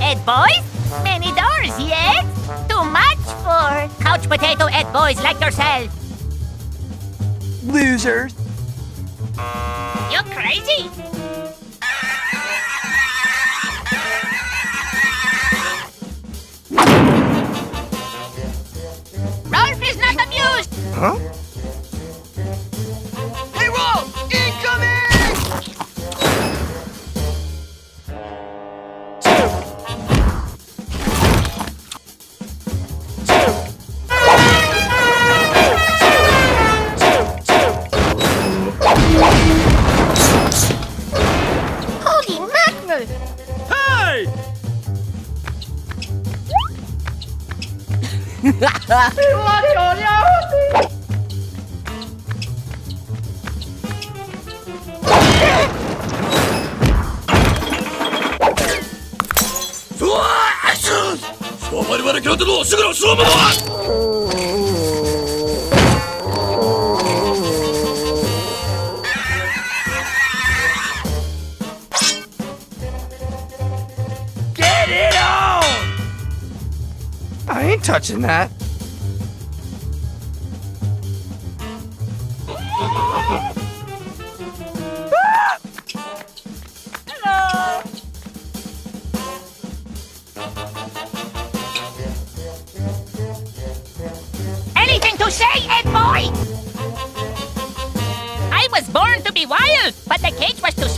Ed boys? Many doors, yes? Too much for couch potato Ed boys like yourself. Losers. You crazy? Rolf is not amused. Huh? Hey, Rolf! Incoming! Holy mackerel! Hey! Get it on! I ain't touching that. Hello! Anything to say, Ed boy? I was born to be wild, but the cage was too